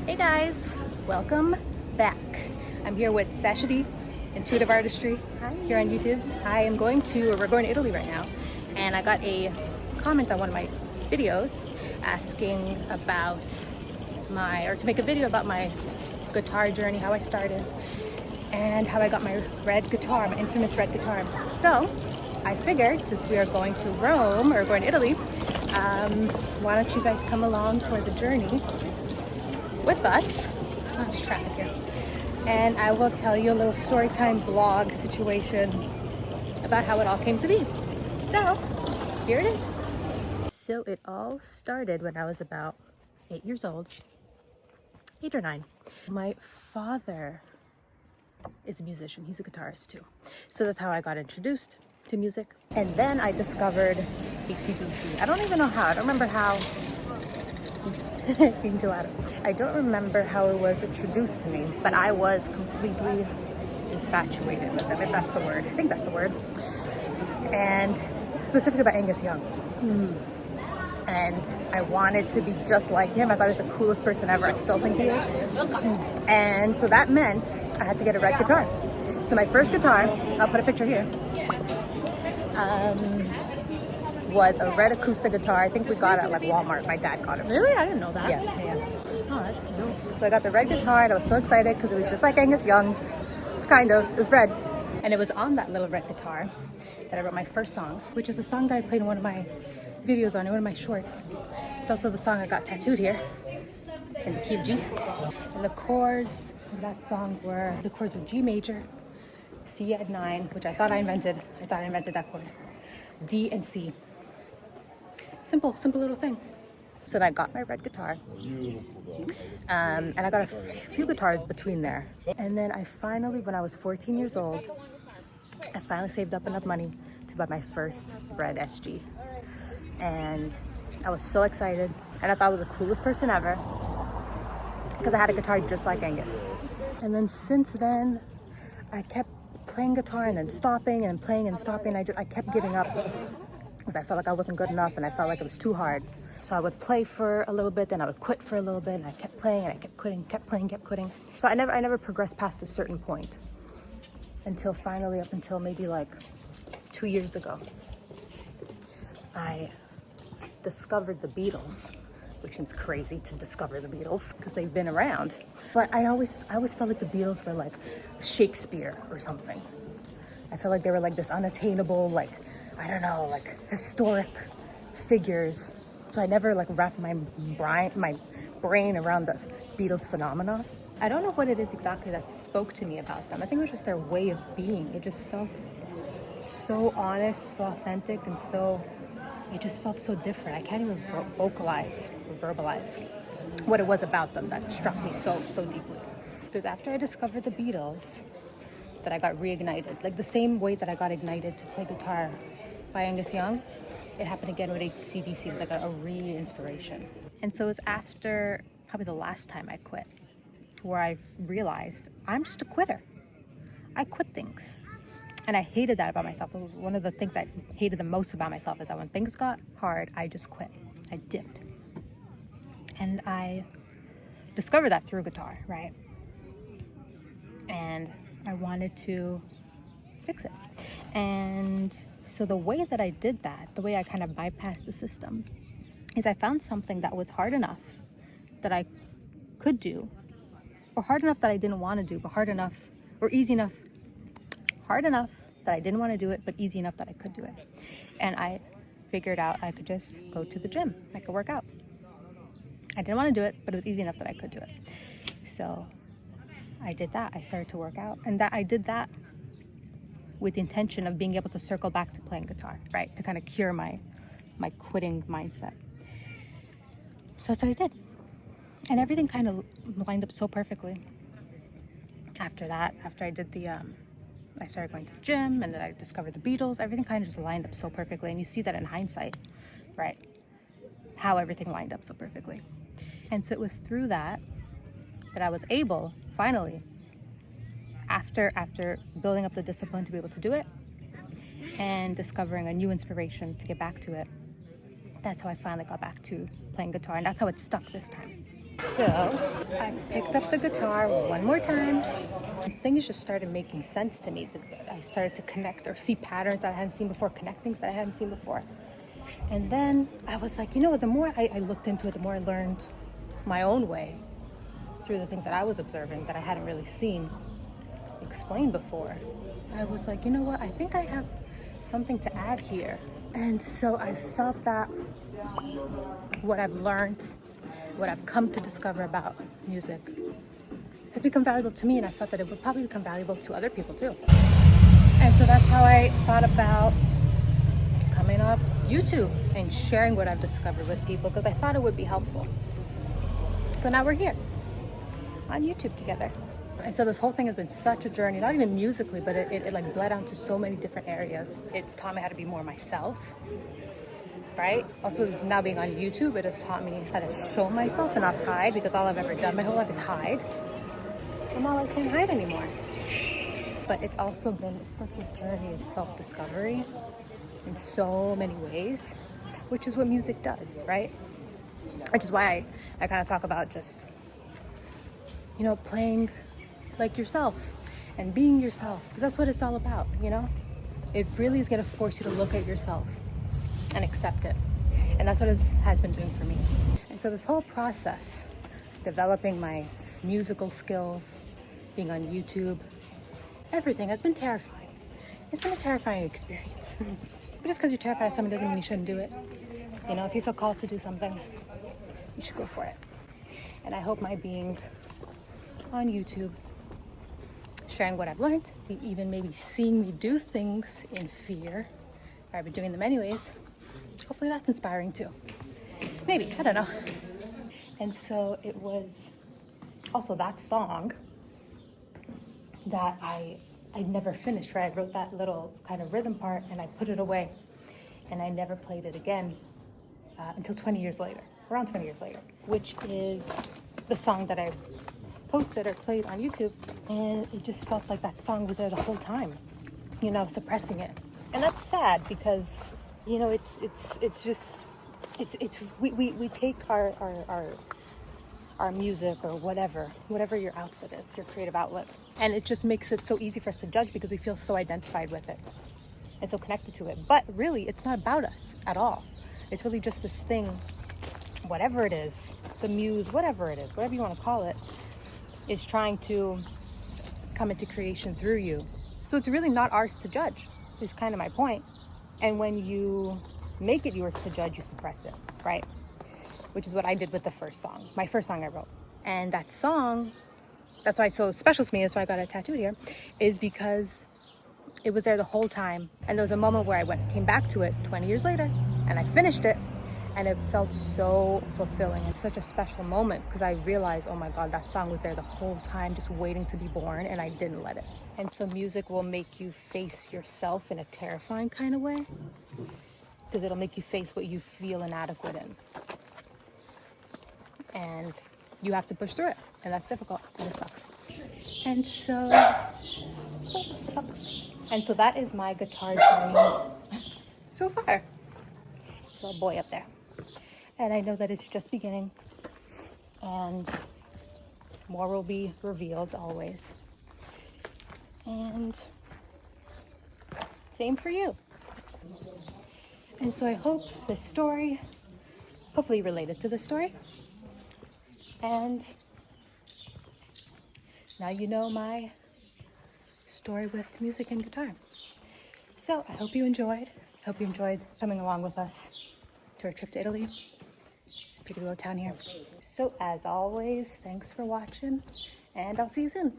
Hey guys, welcome back. I'm here with Sashi Di Intuitive Artistry. Hi. Here on YouTube. we're going to Italy right now, and I got a comment on one of my videos asking about to make a video about my guitar journey, how I started, and how I got my red guitar, my infamous red guitar. So I figured, since we are going to Rome, or going to Italy, why don't you guys come along for the journey with us? Oh, there's traffic here. And I will tell you a little story time vlog situation about how it all came to be. So here it is. So it all started when I was about 8 years old, 8 or 9. My father is a musician. He's a guitarist too. So that's how I got introduced to music. And then I discovered AC/DC. I don't even know how. I don't remember how. Being gelato. I don't remember how it was introduced to me, but I was completely infatuated with them, if that's the word. I think that's the word. And specifically about Angus Young. And I wanted to be just like him. I thought he was the coolest person ever. I still think he is. And so that meant I had to get a red guitar. So my first guitar, I'll put a picture here, was a red acoustic guitar. I think we got it at like Walmart. My dad got it. Really? I didn't know that. Yeah. Oh, that's cute. So I got the red guitar and I was so excited because it was just like Angus Young's. Kind of. It was red. And it was on that little red guitar that I wrote my first song, which is a song that I played in one of my videos in one of my shorts. It's also the song I got tattooed here in the key of G. And the chords of that song were the chords of G major, C at 9, which I thought I invented. I thought I invented that chord. D and C. Simple little thing. So then I got my red guitar. And I got a few guitars between there. And then I finally, when I was 14 years old, I finally saved up enough money to buy my first red SG. And I was so excited. And I thought I was the coolest person ever, because I had a guitar just like Angus. And then since then, I kept playing guitar and then stopping and playing and stopping. I kept giving up because I felt like I wasn't good enough and I felt like it was too hard. So I would play for a little bit, then I would quit for a little bit, and I kept playing and I kept quitting, kept playing, kept quitting. So I never progressed past a certain point until finally, up until maybe like 2 years ago, I discovered the Beatles, which is crazy to discover the Beatles because they've been around. But I always felt like the Beatles were like Shakespeare or something. I felt like they were like this unattainable, like, I don't know, like historic figures. So I never like wrapped my brain around the Beatles phenomena. I don't know what it is exactly that spoke to me about them. I think it was just their way of being. It just felt so honest, so authentic, and it just felt so different. I can't even verbalize what it was about them that struck me so deeply. Because after I discovered the Beatles, that I got reignited. Like the same way that I got ignited to play guitar by Angus Young, it happened again with AC/DC. It was like a re-inspiration. And so it was after probably the last time I quit where I realized I'm just a quitter. I quit things. And I hated that about myself. It was one of the things I hated the most about myself, is that when things got hard, I just quit. I dipped. And I discovered that through guitar, right? And I wanted to fix it. And so the way that I did that, the way I kind of bypassed the system, is I found something that was hard enough that I could do, or hard enough that I didn't want to do, but hard enough, or easy enough, hard enough that I didn't want to do it, but easy enough that I could do it. And I figured out I could just go to the gym. I could work out. I didn't want to do it, but it was easy enough that I could do it. So I did that. I started to work out, and I did that with the intention of being able to circle back to playing guitar, right? To kind of cure my quitting mindset. So that's what I did. And everything kind of lined up so perfectly. After that, after I did I started going to the gym, and then I discovered the Beatles. Everything kind of just lined up so perfectly. And you see that in hindsight, right? How everything lined up so perfectly. And so it was through that I was able, finally, after building up the discipline to be able to do it and discovering a new inspiration to get back to it, that's how I finally got back to playing guitar. And that's how it stuck this time. So I picked up the guitar one more time. Things just started making sense to me. I started to connect or see patterns that I hadn't seen before, connect things that I hadn't seen before. And then I was like, you know what, the more I looked into it, the more I learned my own way through the things that I was observing that I hadn't really seen explained before. I was like, you know what, I think I have something to add here. And so I felt that what I've learned, what I've come to discover about music has become valuable to me, and I thought that it would probably become valuable to other people too. And so that's how I thought about coming up YouTube and sharing what I've discovered with people, because I thought it would be helpful. So now we're here on YouTube together. And so this whole thing has been such a journey, not even musically, but it like bled onto so many different areas. It's taught me how to be more myself, right? Also, now being on YouTube, it has taught me how to show myself and not hide, because all I've ever done my whole life is hide. And now I can't hide anymore. But it's also been such a journey of self-discovery in so many ways, which is what music does, right? Which is why I kind of talk about just, you know, playing like yourself and being yourself, because that's what it's all about, you know? It really is going to force you to look at yourself and accept it. And that's what it has been doing for me. And so this whole process, developing my musical skills, being on YouTube, everything has been terrifying. It's been a terrifying experience. But just because you're terrified of something doesn't mean you shouldn't do it. You know, if you feel called to do something, you should go for it. And I hope my being on YouTube, sharing what I've learned, even maybe seeing me do things in fear, or I've been doing them anyways, hopefully that's inspiring too. Maybe, I don't know. And so it was also that song that I never finished, right? I wrote that little kind of rhythm part and I put it away, and I never played it again until 20 years later, around 20 years later, which is the song that I posted or played on YouTube. And it just felt like that song was there the whole time, you know, suppressing it. And that's sad, because, you know, we take our music or whatever your outlet is, your creative outlet, and it just makes it so easy for us to judge because we feel so identified with it and so connected to it. But really, it's not about us at all. It's really just this thing, whatever it is, the muse, whatever it is, whatever you want to call it, is trying to come into creation through you. So it's really not ours to judge, is kind of my point. And when you make it yours to judge, you suppress it, right? Which is what I did with the first song, my first song I wrote. And that song, that's why it's so special to me, that's why I got it tattooed here, is because it was there the whole time. And there was a moment where I came back to it 20 years later, and I finished it, and it felt so fulfilling and such a special moment, because I realized, oh my God, that song was there the whole time, just waiting to be born, and I didn't let it. And so music will make you face yourself in a terrifying kind of way, because it'll make you face what you feel inadequate in. And you have to push through it, and that's difficult, and it sucks. And so that is my guitar journey so far. There's a little boy up there, and I know that it's just beginning, and more will be revealed always. And same for you. And so I hope this story, hopefully related to this story, and now you know my story with music and guitar. So I hope you enjoyed. I hope you enjoyed coming along with us to our trip to Italy. It's a pretty little town here. So as always, thanks for watching, and I'll see you soon.